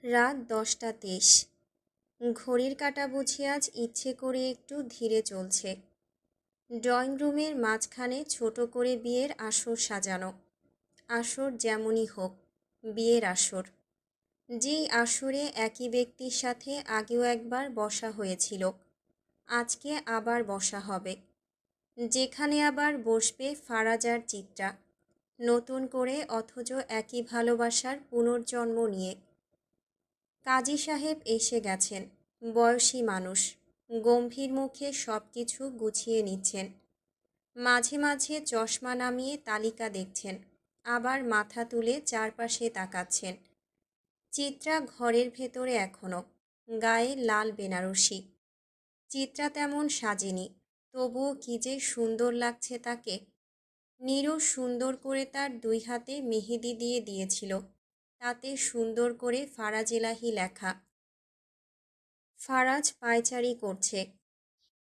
রাত 10টা 23। ঘড়ির কাঁটা বুঝি আজ ইচ্ছে করে একটু ধীরে চলছে। ড্রয়িং রুমের মাঝখানে ছোট করে বিয়ের আসর সাজানো। আসর যেমনই হোক, বিয়ের আসর। যেই আসরে একই ব্যক্তির সাথে আগেও একবার বসা হয়েছিল, আজকে আবার বসা হবে। যেখানে আবার বসবে ফারাজার চিত্রা, নতুন করে অথচ একই ভালোবাসার পুনর্জন্ম নিয়ে। কাজী সাহেব এসে গেছেন, বয়সী মানুষ, গম্ভীর মুখে সব কিছু গুছিয়ে নিচ্ছেন। মাঝে মাঝে চশমা নামিয়ে তালিকা দেখছেন, আবার মাথা তুলে চারপাশে তাকাচ্ছেন। চিত্রা ঘরের ভেতরে এখনো, গায়ে লাল বেনারসি। চিত্রা তেমন সাজেনি, তবুও কি যে সুন্দর লাগছে তাকে। নীরু সুন্দর করে তার 2 হাতে মেহেদি দিয়ে দিয়েছিল, তাতে সুন্দর করে ফারাজ এলাহি লেখা। ফারাজ পায়চারি করছে,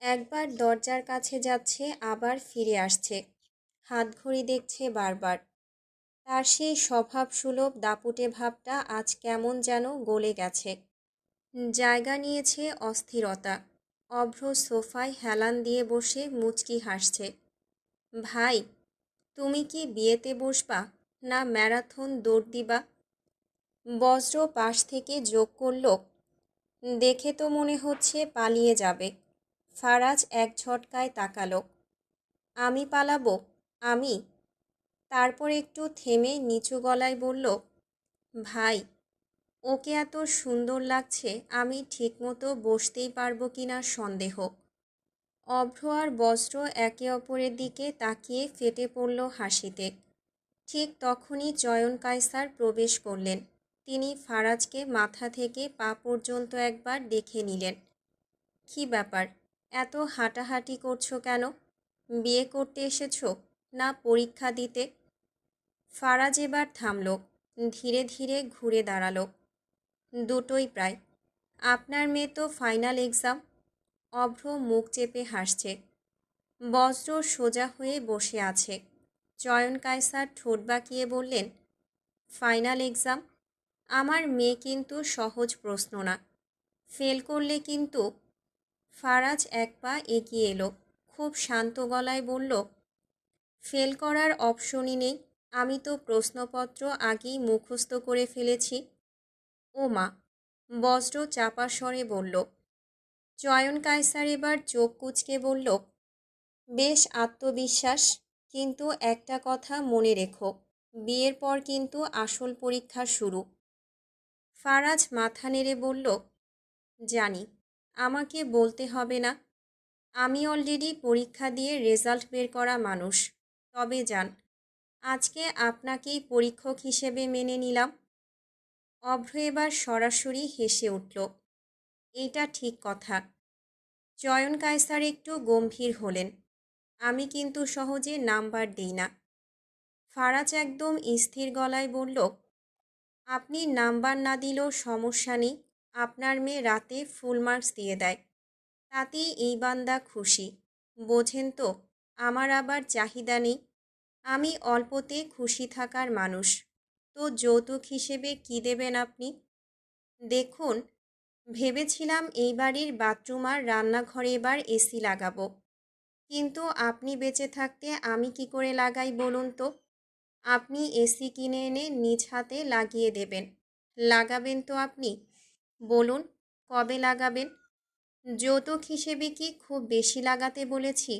একবার দরজার কাছে যাচ্ছে, আবার ফিরে আসছে। হাতঘড়ি দেখছে বারবার। তার সেই স্বভাবসুলভ দাপুটে ভাবটা আজ কেমন যেন গলে গেছে। জায়গা নিয়েছে অস্থিরতা। অভ্র সোফায় হেলান দিয়ে বসে মুচকি হাসছে। ভাই, তুমি কি বিয়েতে বসবা, না ম্যারাথন দৌড় দিবা? বজ্র পাশ থেকে যোগ করল, দেখে তো মনে হচ্ছে পালিয়ে যাবে। ফারাজ এক ঝটকায় তাকালো। আমি পালাবো? আমি? তারপর একটু থেমে নিচু গলায় বলল, ভাই, ওকে এত সুন্দর লাগছে, আমি ঠিকমতো বসতেই পারবো কিনা সন্দেহ। অভ্র আর বজ্র একে অপরের দিকে তাকিয়ে ফেটে পড়ল হাসিতে। ঠিক তখনই চয়ন কায়সার প্রবেশ করলেন। তিনি ফারাজকে মাথা থেকে পা পর্যন্ত একবার দেখে নিলেন। কি ব্যাপার, এত হাঁটাহাঁটি করছো কেন? বিয়ে করতে এসেছো, না পরীক্ষা দিতে? ফারাজ এবার থামল, ধীরে ধীরে ঘুরে দাঁড়ালো। দুটোই প্রায়। আপনার মেয়ে তো ফাইনাল এক্সাম। অভ্র মুখ চেপে হাসছে। বজ্র সোজা হয়ে বসে আছে। চয়ন কায়সার ঠোঁট বাঁকিয়ে বললেন, ফাইনাল এক্সাম? আমার মেয়ে কিন্তু সহজ প্রশ্ন না, ফেল করলে কিন্তু। ফারাজ এক পা এগিয়ে এলো, খুব শান্ত গলায় বলল, ফেল করার অপশনই নেই, আমি তো প্রশ্নপত্র আগেই মুখস্থ করে ফেলেছি। ও মা! বজ্র চাপা স্বরে বলল। চয়ন কায়সার এবার চোখ কুঁচকে বলল, বেশ আত্মবিশ্বাস, কিন্তু একটা কথা মনে রেখো, বিয়ের পর কিন্তু আসল পরীক্ষা শুরু। ফারাজ মাথা নেড়ে বলল, জানি, আমাকে বলতে হবে না। আমি অলরেডি পরীক্ষা দিয়ে রেজাল্ট বের করা মানুষ। তবে যান, আজকে আপনাকেই পরীক্ষক হিসেবে মেনে নিলাম। অভ্র এবার সরাসরি হেসে উঠল। এইটা ঠিক কথা। চয়ন কায়সার একটু গম্ভীর হলেন। আমি কিন্তু সহজে নাম্বার দিই না। ফারাজ একদম স্থির গলায় বলল, আপনি নাম্বার না দিলেও সমস্যা নেই, আপনার মেয়ে রাতে ফুল মার্কস দিয়ে দেয়, তাতেই এই বান্দা খুশি। বোঝেন তো, আমার আবার চাহিদা নেই, আমি অল্পতে খুশি থাকার মানুষ। তো যৌতুক হিসেবে কি দেবেন আপনি? দেখুন, ভেবেছিলাম এই বাড়ির বাথরুম আর রান্নাঘরে এবার এসি লাগাবো, কিন্তু আপনি বেঁচে থাকতে আমি কি করে লাগাই বলুন তো? আপনি এসি কিনে এনে নিজ হাতে লাগিয়ে দেবেন। লাগাবেন তো আপনি? বলুন, কবে লাগাবেন? যৌতুক হিসেবে কি খুব বেশি লাগাতে বলেছি?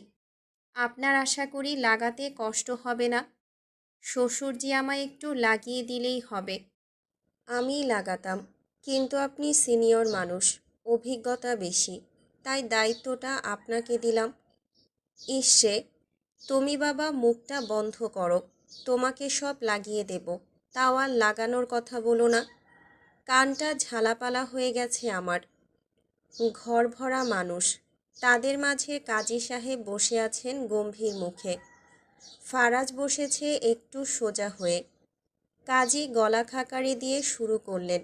আপনার আশা করি লাগাতে কষ্ট হবে না। শ্বশুরজি আমায় একটু লাগিয়ে দিলেই হবে। আমিই লাগাতাম, কিন্তু আপনি সিনিয়র মানুষ, অভিজ্ঞতা বেশি, তাই দায়িত্বটা আপনাকে দিলাম। ইসে, তুমি বাবা মুখটা বন্ধ করো, তোমাকে সব লাগিয়ে দেব, তাও আর লাগানোর কথা বলো না। কানটা ঝালাপালা হয়ে গেছে আমার। ঘর ভরা মানুষ, তাদের মাঝে কাজী সাহেব বসে আছেন গম্ভীর মুখে। ফারাজ বসেছে একটু সোজা হয়ে। কাজী গলা খাকারি দিয়ে শুরু করলেন,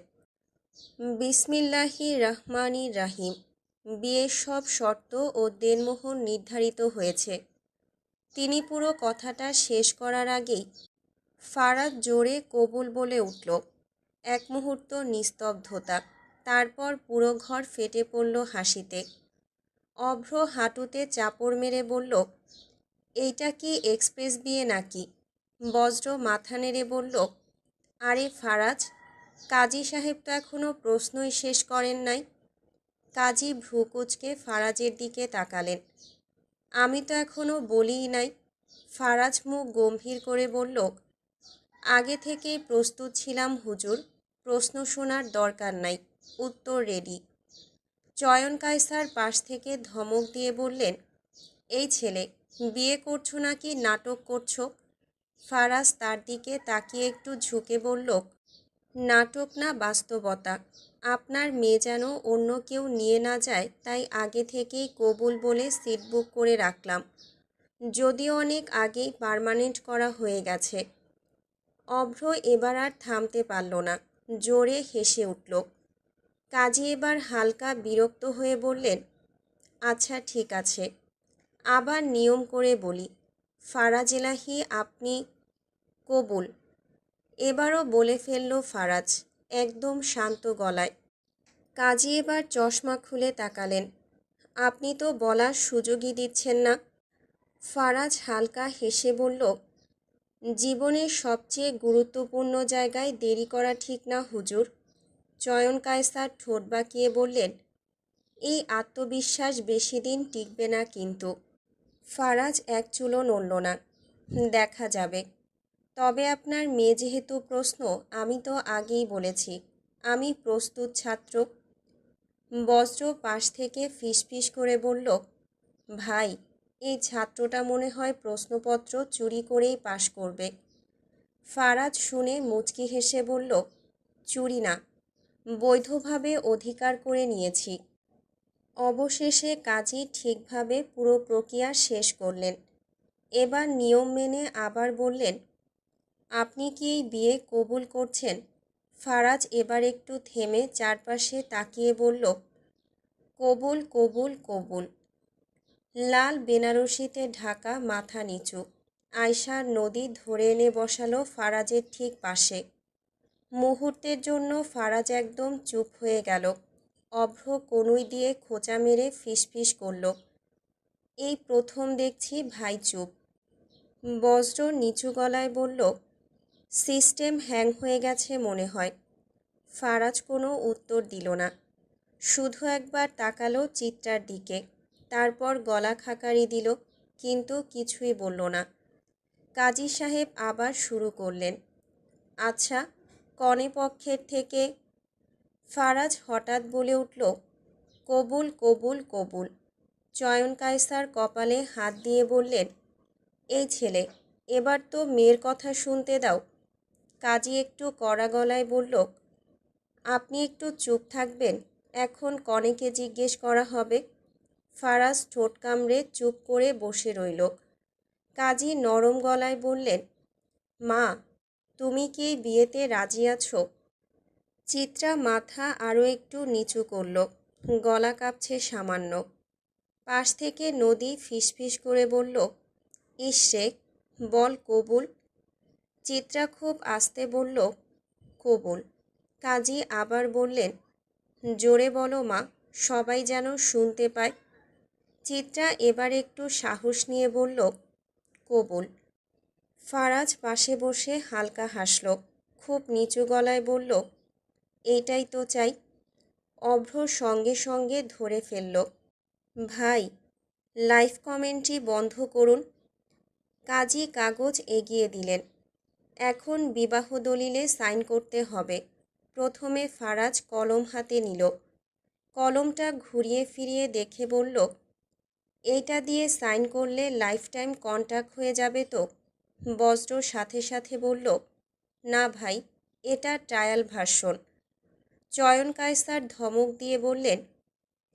বিসমিল্লাহি রহমানির রাহিম। বিয়ের সব শর্ত ও দেনমোহর নির্ধারিত হয়েছে। তিনি পুরো কথাটা শেষ করার আগেই ফারাজ জোরে কবুল বলে উঠল। এক মুহূর্ত নিস্তব্ধতা, তারপর পুরো ঘর ফেটে পড়ল হাসিতে। অভ্র হাঁটুতে চাপড় মেরে বলল, এইটা কি এক্সপ্রেস বিয়ে নাকি? বজ্র মাথা নেড়ে বলল, আরে ফারাজ, কাজী সাহেব তো এখনো প্রশ্নই শেষ করেন নাই। কাজী ভ্রু কুঁচকে ফারাজের দিকে তাকালেন। আমি তো এখনো বলিই নাই। ফারাজ মুখ গম্ভীর করে বলল, আগে থেকেই প্রস্তুত ছিলাম হুজুর, প্রশ্ন শোনার দরকার নাই, উত্তর রেডি। চয়ন কায়সার পাশ থেকে ধমক দিয়ে বললেন, এই ছেলে, বিয়ে করছো নাকি নাটক করছো? ফারাজ তার দিকে তাকিয়ে একটু ঝুঁকে বলল, নাটক না বাস্তবতা। আপনার মেয়ে যেন অন্য কেউ নিয়ে না যায়, তাই আগে থেকেই কবুল বলে সিট বুক করে রাখলাম, যদিও অনেক আগেই পার্মানেন্ট করা হয়ে গেছে। অভ্র এবার আর থামতে পারল না, জোরে হেসে উঠল। কাজী এবার হালকা বিরক্ত হয়ে বললেন, আচ্ছা ঠিক আছে, আবার নিয়ম করে বলি, ফারাজ এলাহি, আপনি কবুল। এবারও বলে ফেলল ফারাজ, একদম শান্ত গলায়। কাজী এবার চশমা খুলে তাকালেন। আপনি তো বলার সুযোগই দিচ্ছেন না। ফারাজ হালকা হেসে বলল, জীবনের সবচেয়ে গুরুত্বপূর্ণ জায়গায় দেরি করা ঠিক না হুজুর। চয়ন কায়সার ঠোঁট বাঁকিয়ে বললেন, এই আত্মবিশ্বাস বেশি দিন টিকবে না কিন্তু। ফারাজ এক চুলও নড়ল না। দেখা যাবে। তবে আপনার মেয়ে যেহেতু প্রশ্ন, আমি তো আগেই বলেছি, আমি প্রস্তুত ছাত্র। বজ্র পাশ থেকে ফিসফিস করে বলল, ভাই, এই ছাত্রটা মনে হয় প্রশ্নপত্র চুরি করেই পাশ করবে। ফারাজ শুনে মুচকি হেসে বলল, চুরি না, বৈধভাবে অধিকার করে নিয়েছি। অবশেষে কাজী ঠিকভাবে পুরো প্রক্রিয়া শেষ করলেন। এবার নিয়ম মেনে আবার বললেন, আপনি কি এই বিয়ে কবুল করছেন? ফারাজ এবার একটু থেমে চারপাশে তাকিয়ে বলল, কবুল কবুল কবুল। লাল বেনারসিতে ঢাকা মাথা নিচু, আয়শার নদী ধরে এনে বসালো ফারাজের ঠিক পাশে। মুহূর্তের জন্য ফারাজ একদম চুপ হয়ে গেল। অভ্র কনুই দিয়ে খোঁচা মেরে ফিসফিস করল, এই প্রথম দেখছি ভাই চুপ। বজ্র নিচু গলায় বলল, সিস্টেম হ্যাং হয়ে গেছে মনে হয়। ফারাজ কোনো উত্তর দিল না, শুধু একবার তাকালো চিত্রার দিকে, তারপর গলা খাকারি দিল, কিন্তু কিছুই বলল না। কাজী সাহেব আবার শুরু করলেন, আচ্ছা, কনে পক্ষের থেকে। ফারাজ হঠাৎ বলে উঠল, কবুল কবুল কবুল। চয়ন কায়সার কপালে হাত দিয়ে বললেন, এই ছেলে, এবার তো মেয়ের কথা শুনতে দাও। কাজী একটু কড়া গলায় বলল, আপনি একটু চুপ থাকবেন, এখন কনেকে জিজ্ঞেস করা হবে। ফারাজ ঠোঁট কামড়ে চুপ করে বসে রইল। কাজী নরম গলায় বললেন, মা, তুমি কি এই বিয়েতে রাজি আছো? চিত্রা মাথা আরও একটু নিচু করল, গলা কাঁপছে সামান্য। পাশ থেকে নদী ফিসফিস করে বলল, ইসরে, বল কবুল। চিত্রা খুব আস্তে বলল, কবুল। কাজী আবার বললেন, জোরে বলো মা, সবাই যেন শুনতে পায়। চিত্রা এবার একটু সাহস নিয়ে বলল, কবুল। ফারাজ পাশে বসে হালকা হাসল, খুব নিচু গলায় বলল, এইটাই তো চাই। অভ্র সঙ্গে সঙ্গে ধরে ফেলল, ভাই, লাইভ কমেন্ট্রি বন্ধ করুন। কাজী কাগজ এগিয়ে দিলেন, এখন বিবাহ দলিলে সাইন করতে হবে। প্রথমে ফারাজ কলম হাতে নিল, কলমটা ঘুরিয়ে ফিরিয়ে দেখে বলল, এইটা দিয়ে সাইন করলে লাইফ টাইম কন্ট্রাক্ট হয়ে যাবে তো? বজ্র সাথে সাথে বলল, না ভাই, এটা ট্রায়াল ভার্সন। চয়ন কায়সার ধমক দিয়ে বললেন,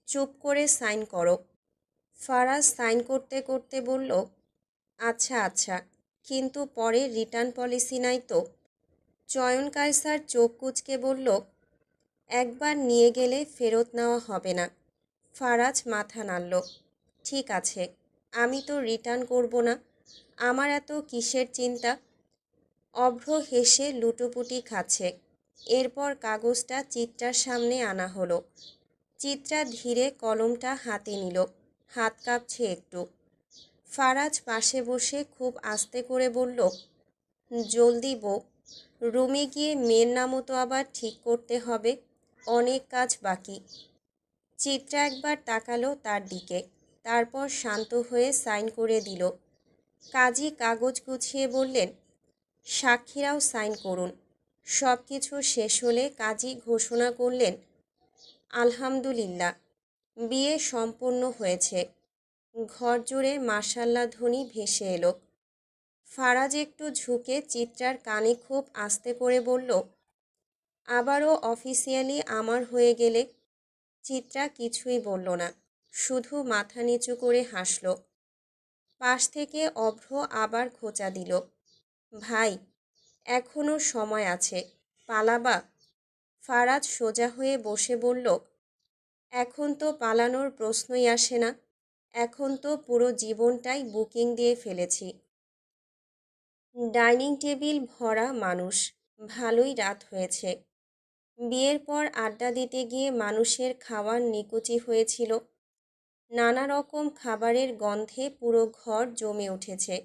চুপ করে সাইন করো। ফারাজ সাইন করতে করতে বলল, আচ্ছা আচ্ছা, কিন্তু পরে রিটার্ন পলিসি নাই তো? চয়ন কায়সার চোখ কুঁচকে বলল, একবার নিয়ে গেলে ফেরত নেওয়া হবে না। ফারাজ মাথা নাড়ল, ঠিক আছে, আমি তো রিটার্ন করব না, আমার এত কিসের চিন্তা। অভ্র হেসে লুটোপুটি খাচ্ছে, এরপর কাগজটা চিত্রার সামনে আনা হলো। চিত্রা ধীরে কলমটা হাতে নিল। হাত কাঁপছে একটু। ফারাজ পাশে বসে খুব আস্তে করে বলল, জলদি বউ, রুমে গিয়ে মেয়ের নামও তো আবার ঠিক করতে হবে, অনেক কাজ বাকি। চিত্রা একবার তাকালো তার দিকে, তারপর শান্ত হয়ে সাইন করে দিল। কাজী কাগজ গুছিয়ে বললেন, সাক্ষীরাও সাইন করুন। সব কিছু শেষ হলে কাজী ঘোষণা করলেন, আলহামদুলিল্লাহ, বিয়ে সম্পূর্ণ হয়েছে। ঘর জুড়ে মাশাল্লাহ ধ্বনি ভেসে এলো। ফারাজ একটু ঝুঁকে চিত্রার কানে খুব আস্তে করে বলল, আবারও অফিসিয়ালি আমার হয়ে গেলে। চিত্রা কিছুই বলল না, শুধু মাথা নিচু করে হাসল। পাশ থেকে অভ্র আবার খোঁচা দিল, ভাই, এখনো সময় আছে, পালাবা? ফারাজ সোজা হয়ে বসে বলল, এখন তো পালানোর প্রশ্নই আসে না, এখন তো পুরো জীবনটাই বুকিং দিয়ে ফেলেছি। ডাইনিং টেবিল ভরা মানুষ, ভালোই রাত হয়েছে। বিয়ের পর আড্ডা দিতে গিয়ে মানুষের খাওয়ার নিকুচি হয়েছিল। নানা রকম খাবারের গন্ধে পুরো ঘর জমে উঠেছে।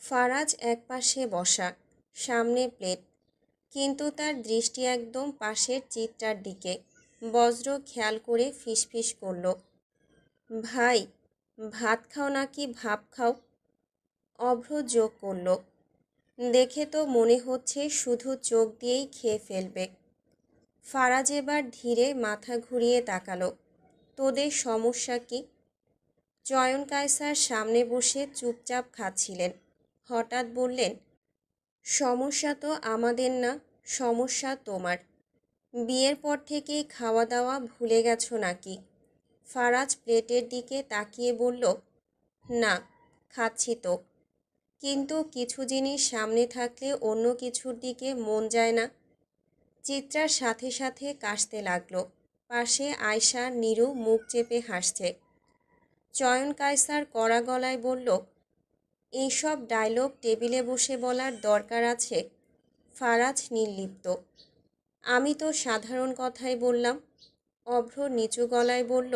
ফারাজ একপাশে বসা, সামনে প্লেট, কিন্তু তার দৃষ্টি একদম পাশের চিত্রার দিকে। বজ্র খেয়াল করে ফিসফিস করল, ভাই, ভাত খাও নাকি ভাপ খাও? অভ্র যোগ করল, দেখে তো মনে হচ্ছে শুধু চোখ দিয়েই খেয়ে ফেলবে। ফারাজ এবার ধীরে মাথা ঘুরিয়ে তাকালো, তোদের সমস্যা কি? চয়ন কায়সার সামনে বসে চুপচাপ খাচ্ছিলেন। হঠাৎ বললেন, সমস্যা তো আমাদের না, সমস্যা তোমার। বিয়ের পর থেকেই খাওয়া দাওয়া ভুলে গেছো নাকি? ফারাজ প্লেটের দিকে তাকিয়ে বলল, না, খাচ্ছি তো, কিন্তু কিছু জিনিস সামনে থাকলে অন্য কিছুর দিকে মন যায় না। চিত্রার সাথে সাথে কাশতে লাগলো। পাশে আয়শা নীরু মুখ চেপে হাসছে। চয়ন কায়সার কড়া গলায় বলল, এইসব ডায়লগ টেবিলে বসে বলার দরকার আছে? ফারাজ নির্লিপ্ত, আমি তো সাধারণ কথাই বললাম। অভ্র নিচু গলায় বলল,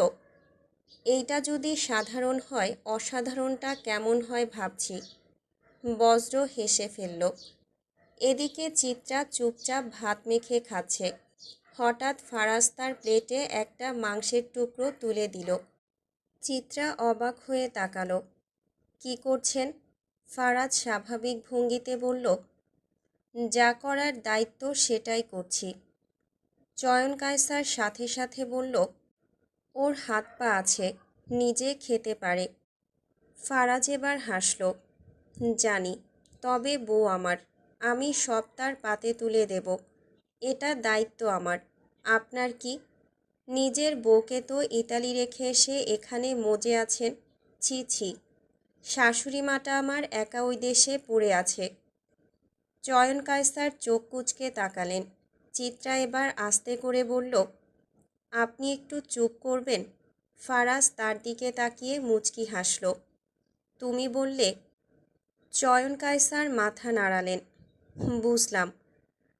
এইটা যদি সাধারণ হয়, অসাধারণটা কেমন হয় ভাবছি। বজ্র হেসে ফেলল। এদিকে চিত্রা চুপচাপ ভাত মেখে খাচ্ছে। হঠাৎ ফারাজ তার প্লেটে একটা মাংসের টুকরো তুলে দিল। চিত্রা অবাক হয়ে তাকালো। কি করছেন? ফারাজ স্বাভাবিক ভঙ্গিতে বলল, যা করার দায়িত্ব সেটাই করছি। চয়ন কায়সার সাথে সাথে বলল, ওর হাত পা আছে, নিজে খেতে পারে। ফারাজ এবার হাসল, জানি, তবে বউ আমার, আমি সব তার পাতে তুলে দেব, এটা দায়িত্ব আমার। আপনার কি? নিজের বউকে তো ইতালি রেখে এসে এখানে মজে আছেন। ছি ছি, শাশুড়ি মাটা আমার একা ওই দেশে পড়ে আছে। চয়ন কায়সার চোখ কুঁচকে তাকালেন। চিত্রা এবার আস্তে করে বলল, আপনি একটু চুপ করবেন? ফারাজ তার দিকে তাকিয়ে মুচকি হাসল। তুমি বললে? চয়ন কায়সার মাথা নাড়ালেন, বুঝলাম,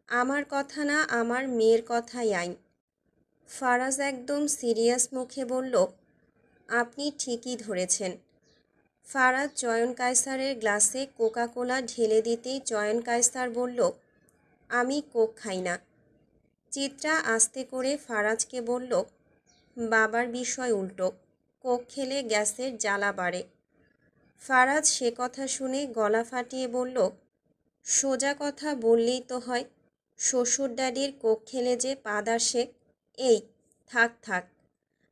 আমার কথা না, আমার মেয়ের কথাই আইন। ফারাজ একদম সিরিয়াস মুখে বলল, আপনি ঠিকই ধরেছেন। ফারাজ চয়ন কায়সারের গ্লাসে কোকা কোলা ঢেলে দিতেই চয়ন কায়সার বলল, আমি কোক খাই না। চিত্রা আস্তে করে ফারাজকে বলল, বাবার বিষয় উল্টো, কোক খেলে গ্যাসের জ্বালা বাড়ে। ফারাজ সে কথা শুনে গলা ফাটিয়ে বলল, সোজা কথা বললেই তো হয়, শ্বশুর ড্যাডির কোক খেলে যে পাদ আসে। এই, থাক থাক,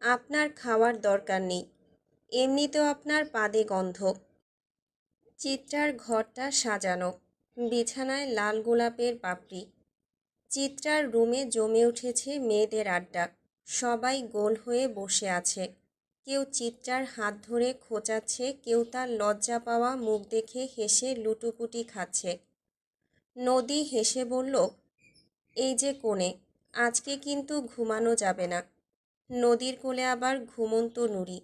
আপনার খাওয়ার দরকার নেই, এমনিতেও আপনার পাদে গন্ধ। চিত্রার ঘরটা সাজানো, বিছানায় লাল গোলাপের পাপড়ি। চিত্রার রুমে জমে উঠেছে মেয়েদের আড্ডা। সবাই গোল হয়ে বসে আছে। কেউ চিত্রার হাত ধরে খোঁচাচ্ছে, কেউ তার লজ্জা পাওয়া মুখ দেখে হেসে লুটুপুটি খাচ্ছে। নদী হেসে বলল, এই যে কোণে, আজকে কিন্তু ঘুমানো যাবে না। নদীর কোলে আবার ঘুমন্ত নুড়ি।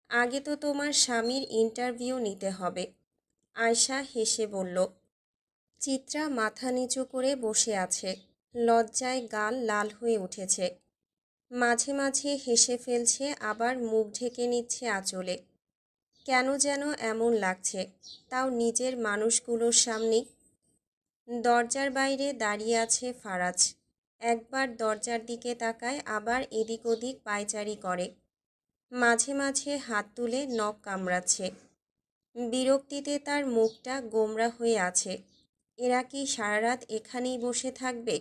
আগে তো তোমার স্বামীর ইন্টারভিউ নিতে হবে। আয়শা হেসে বলল, চিত্রা মাথা নিচু করে বসে আছে। লজ্জায় গাল লাল হয়ে উঠেছে। মাঝে মাঝে হেসে ফেলছে, আবার মুখ ঢেকে নিচ্ছে আঁচলে। কেন যেন এমন লাগছে, তাও নিজের মানুষগুলোর সামনেই। দরজার বাইরে দাঁড়িয়ে আছে ফারাজ। একবার দরজার দিকে তাকায়, আবার এদিক ওদিক পায়চারি করে। মাঝে মাঝে হাত তুলে নখ কামড়াচ্ছে। বিরক্তিতে তার মুখটা গোমড়া হয়ে আছে। এরা কি সারা রাত এখানেই বসে থাকবে?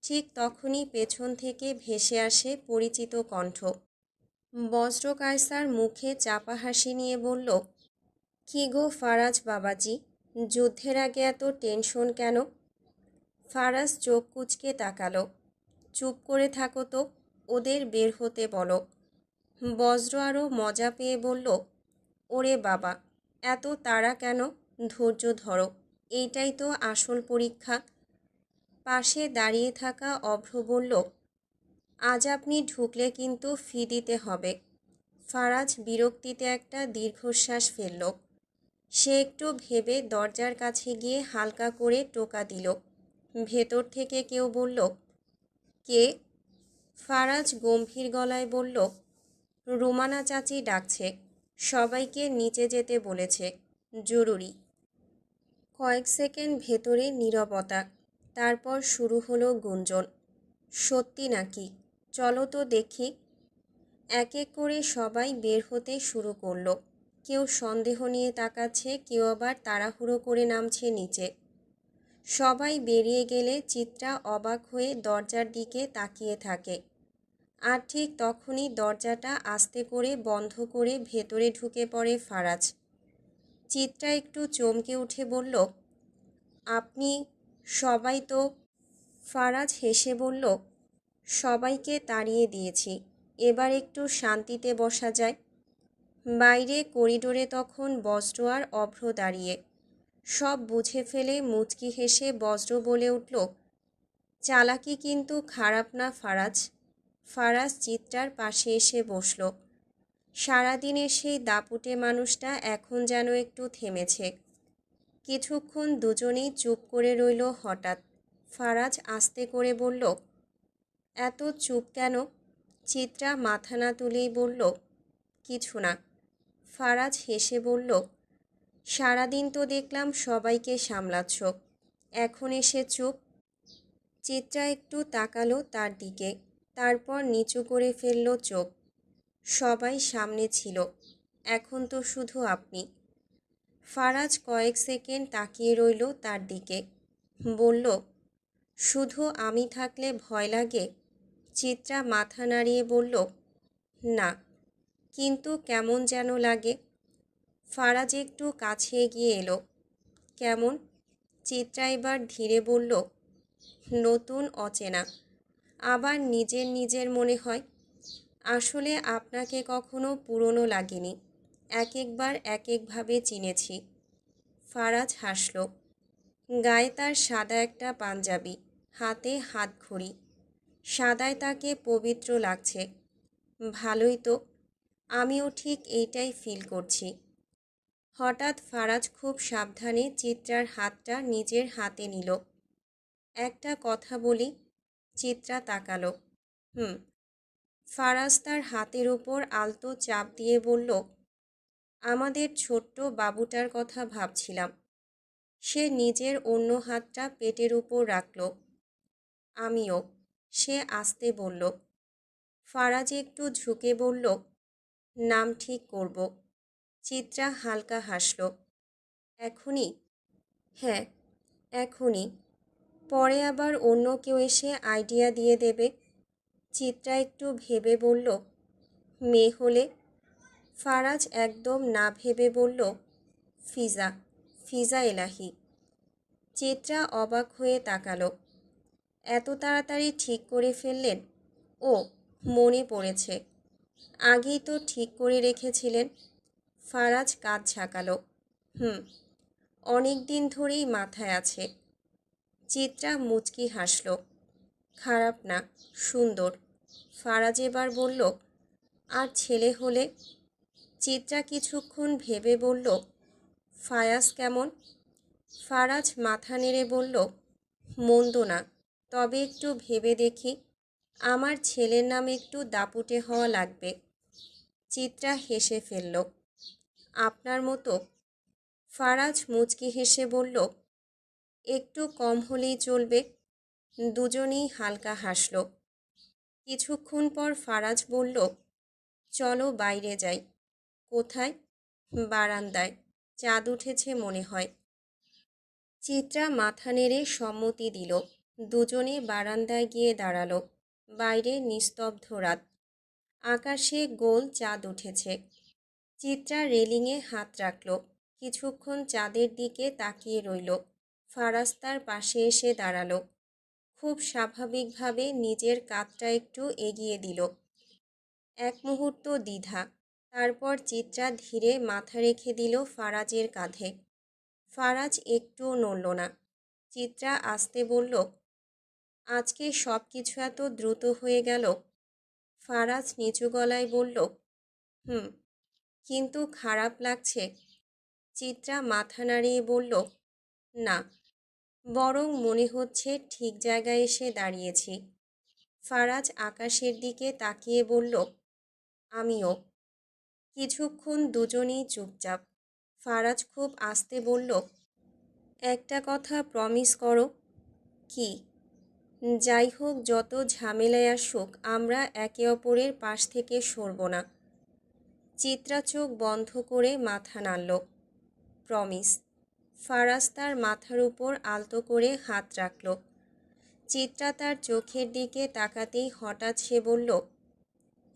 ঠিক তখনই পেছন থেকে ভেসে আসে পরিচিত কণ্ঠ। বজ্র কায়সার মুখে চাপা হাসি নিয়ে বলল, কি গো ফারাজ বাবাজি, যুদ্ধের আগে এত টেনশন কেন? ফারাজ চোখ কুঁচকে তাকালো। চুপ করে থাকো তো, ওদের বের হতে বলো। বজ্র আরও মজা পেয়ে বলল, ওরে বাবা, এত তাড়া কেন? ধৈর্য ধরো, এইটাই তো আসল পরীক্ষা। পাশে দাঁড়িয়ে থাকা অভ্র বলল, আজ আপনি ঢুকলে কিন্তু ফি দিতে হবে। ফারাজ বিরক্তিতে একটা দীর্ঘশ্বাস ফেলল। সে একটু ভেবে দরজার কাছে গিয়ে হালকা করে টোকা দিল। ভেতর থেকে কেউ বলল, কে? ফারাজ গম্ভীর গলায় বলল, রুমানা চাচি ডাকছে, সবাইকে নিচে যেতে বলেছে, জরুরি। কয়েক সেকেন্ড ভেতরে নীরবতা। তারপর শুরু হলো গুঞ্জন। সত্যি নাকি? চলো তো দেখি। এক এক করে সবাই বের হতে শুরু করলো। কেউ সন্দেহ নিয়ে তাকাচ্ছে, কেউ আবার তাড়াহুড়ো করে নামছে নিচে। সবাই বেরিয়ে গেলে চিত্রা অবাক হয়ে দরজার দিকে তাকিয়ে থাকে। আর ঠিক তখনই দরজাটা আস্তে করে বন্ধ করে ভেতরে ঢুকে পড়ে ফারাজ। চিত্রা একটু চমকে উঠে বলল, আপনি? সবাই তো। ফারাজ হেসে বলল, সবাইকে তাড়িয়ে দিয়েছি, এবার একটু শান্তিতে বসা যায়। বাইরে করিডোরে তখন বজ্র আর অভ্র দাঁড়িয়ে। সব বুঝে ফেলে মুচকি হেসে বজ্র বলে উঠল, চালাকি কিন্তু খারাপ না ফারাজ। ফারাজ চিত্রার পাশে এসে বসল। সারাদিনের সেই দাপুটে মানুষটা এখন যেন একটু থেমেছে। কিছুক্ষণ দুজনেই চুপ করে রইল। হঠাৎ ফারাজ আস্তে করে বলল, এত চুপ কেন? চিত্রা মাথা না তুলেই বলল, কিছু না। ফারাজ হেসে বলল, সারাদিন তো দেখলাম সবাইকে সামলাচ্ছ, এখন এসে চুপ? চিত্রা একটু তাকালো তার দিকে, তারপর নিচু করে ফেলল চোখ। সবাই সামনে ছিল, এখন তো শুধু আপনি। ফারাজ কয়েক সেকেন্ড তাকিয়ে রইল তার দিকে, বলল, শুধু আমি থাকলে ভয় লাগে? চিত্রা মাথা নাড়িয়ে বলল, না, কিন্তু কেমন যেন লাগে। ফারাজ একটু কাছে এগিয়ে এলো। কেমন? চিত্রা এবার ধীরে বলল, নতুন, অচেনা, আবার নিজের নিজের মনে হয়। আসলে আপনাকে কখনো পুরনো লাগেনি, এক একবার এক একভাবে চিনেছি। ফারাজ হাসল। গায়ে তার সাদা একটা পাঞ্জাবি, হাতে হাত ঘড়ি। সাদায় তাকে পবিত্র লাগছে। ভালোই তো, আমিও ঠিক এইটাই ফিল করছি। হঠাৎ ফারাজ খুব সাবধানে চিত্রার হাতটা নিজের হাতে নিল। একটা কথা বলি? চিত্রা তাকালো। হুম। ফারাজ তার হাতের উপর আলতো চাপ দিয়ে বলল, আমাদের ছোট্ট বাবুটার কথা ভাবছিলাম। সে নিজের অন্য হাতটা পেটের উপর রাখল। আমিও, সে আস্তে বলল। ফারাজ একটু ঝুঁকে বলল, নাম ঠিক করব। চিত্রা হালকা হাসল। এখনই? হ্যাঁ, এখনই। পরে আবার অন্য কেউ এসে আইডিয়া দিয়ে দেবে। চিত্রা একটু ভেবে বলল, মেয়ে হলে? ফারাজ একদম না ভেবে বলল, ফিজা, ফিজা এলাহি। চিত্রা অবাক হয়ে তাকালো। এত তাড়াতাড়ি ঠিক করে ফেললেন? ও, মনে পড়েছে, আগেই তো ঠিক করে রেখেছিলেন। ফারাজ কাঁধ ঝাঁকালো। হুম, অনেক দিন ধরেই মাথায় আছে। চিত্রা মুচকি হাসল। খারাপ না, সুন্দর। ফারাজ এবার বলল, আর ছেলে হলে? চিত্রা কিছুক্ষণ ভেবে বলল, ফায়াজ কেমন? ফারাজ মাথা নেড়ে বলল, মন্দ না, তবে একটু ভেবে দেখি। আমার ছেলের নাম একটু দাপুটে হওয়া লাগবে। চিত্রা হেসে ফেলল। আপনার মতো? ফারাজ মুচকি হেসে বলল, একটু কম হলেই চলবে। দুজনেই হালকা হাসল। কিছুক্ষণ পর ফারাজ বলল, চলো বাইরে যাই। কোথায়? বারান্দায়। চাঁদ উঠেছে মনে হয়। চিত্রা মাথা নেড়ে সম্মতি দিল। দুজনে বারান্দায় গিয়ে দাঁড়ালো। বাইরে নিস্তব্ধ রাত। আকাশে গোল চাঁদ উঠেছে। চিত্রা রেলিংয়ে হাত রাখল। কিছুক্ষণ চাঁদের দিকে তাকিয়ে রইল। ফারাজ তার পাশে এসে দাঁড়ালো। খুব স্বাভাবিকভাবে নিজের কাঁধটা একটু এগিয়ে দিল। এক মুহূর্ত দ্বিধা, তারপর চিত্রা ধীরে মাথা রেখে দিল ফারাজের কাঁধে। ফারাজ একটুও নড়ল না। চিত্রা আস্তে বলল, আজকে সব কিছু এত দ্রুত হয়ে গেল। ফারাজ নিচু গলায় বলল, হুম, কিন্তু খারাপ লাগছে। চিত্রা মাথা নাড়িয়ে বলল, না, বরং মনে হচ্ছে ঠিক জায়গায় এসে দাঁড়িয়েছি। ফারাজ আকাশের দিকে তাকিয়ে বলল, আমিও। কিছুক্ষণ দুজনেই চুপচাপ। ফারাজ খুব আস্তে বলল, একটা কথা প্রমিস করো। কি? যাই হোক, যত ঝামেলায় আসুক, আমরা একে অপরের পাশ থেকে সরব না। চিত্রা চোখ বন্ধ করে মাথা নাড়ল। প্রমিস। ফারাজ তার মাথার উপর আলতো করে হাত রাখল। চিত্রা তার চোখের দিকে তাকাতেই হঠাৎ সে বলল,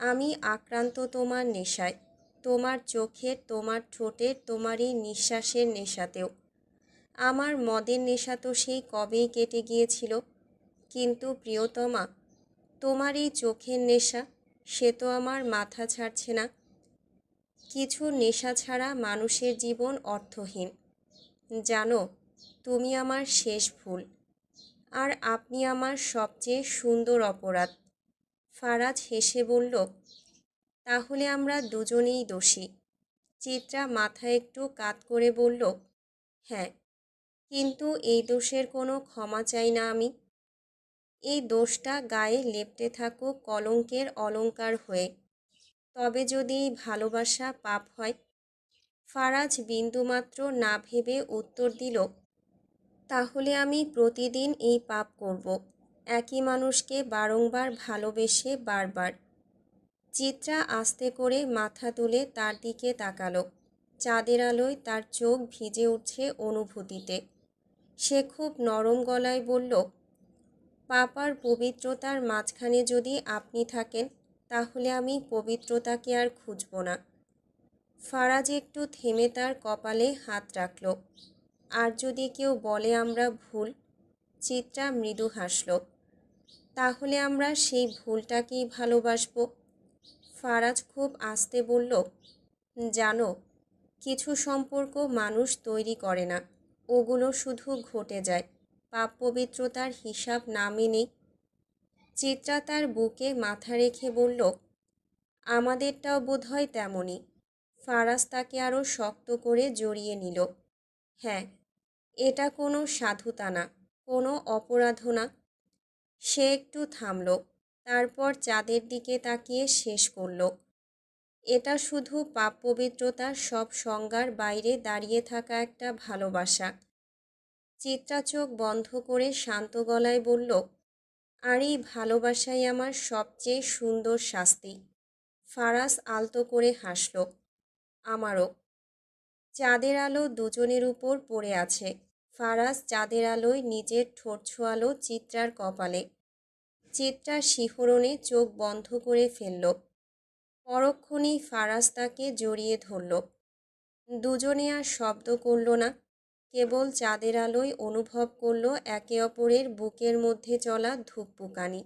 আমি আক্রান্ত তোমার নেশায়, তোমার চোখের, তোমার ঠোঁটের, তোমার এই নিঃশ্বাসের নেশাতেও। আমার মদের নেশা তো সেই কবেই কেটে গিয়েছিল, কিন্তু প্রিয়তমা, তোমার এই চোখের নেশা, সে তো আমার মাথা ছাড়ছে না। কিছু নেশা ছাড়া মানুষের জীবন অর্থহীন। জানো, তুমি আমার শেষ ভুল, আর আপনি আমার সবচেয়ে সুন্দর অপরাধ। ফারাজ হেসে বলল, তাহলে আমরা দুজনেই দোষী। চিত্রা মাথা একটু কাত করে বলল, হ্যাঁ, কিন্তু এই দোষের কোনো ক্ষমা চাই না আমি। এই দোষটা গায়ে লেপ্টে থাকুক কলঙ্কের অলংকার হয়ে। তবে যদি এই ভালোবাসা পাপ হয়? ফারাজ বিন্দুমাত্র না ভেবে উত্তর দিল, তাহলে আমি প্রতিদিন এই পাপ করব, একই মানুষকে বারংবার ভালোবেসে বারবার। চিত্রা আস্তে করে মাথা তুলে তার দিকে তাকালো। চাঁদের আলোয় তার চোখ ভিজে উঠছে অনুভূতিতে। সে খুব নরম গলায় বলল, পাপ আর পবিত্রতার মাঝখানে যদি আপনি থাকেন, তাহলে আমি পবিত্রতাকে আর খুঁজব না। ফারাজ একটু থেমে তার কপালে হাত রাখল। আর যদি কেউ বলে আমরা ভুল? চিত্রা মৃদু হাসল। তাহলে আমরা সেই ভুলটাকেই ভালোবাসব। ফারাজ খুব আস্তে বলল, জানো, কিছু সম্পর্ক মানুষ তৈরি করে না, ওগুলো শুধু ঘটে যায়, পাপ পবিত্রতার হিসাব না মেনেই। চিত্রা তার বুকে মাথা রেখে বলল, আমাদেরটাও বোধহয় তেমনই। ফারাজ তাকে আরও শক্ত করে জড়িয়ে নিল। হ্যাঁ, এটা কোনো সাধুতা না, কোনো অপরাধও না। সে একটু থামল, তারপর চাঁদের দিকে তাকিয়ে শেষ করল, এটা শুধু পাপ পবিত্রতার সব সংজ্ঞার বাইরে দাঁড়িয়ে থাকা একটা ভালোবাসা। চিত্রা চোখ বন্ধ করে শান্ত গলায় বলল, আর এই ভালোবাসাই আমার সবচেয়ে সুন্দর শাস্তি। ফারাজ আলতো করে হাসল, আমারও। চাঁদের আলো দুজনের উপর পড়ে আছে। ফারাজ চাঁদের আলোয় নিজের ঠোঁট ছোঁয়ালো চিত্রার কপালে। চিত্রা শিহরণে চোখ বন্ধ করে ফেলল। পরক্ষণেই ফারাজ তাকে জড়িয়ে ধরল। দুজনে আর শব্দ করল না, কেবল চাঁদের আলোয় অনুভব করল একে অপরের বুকের মধ্যে চলা ধুকপুকানি।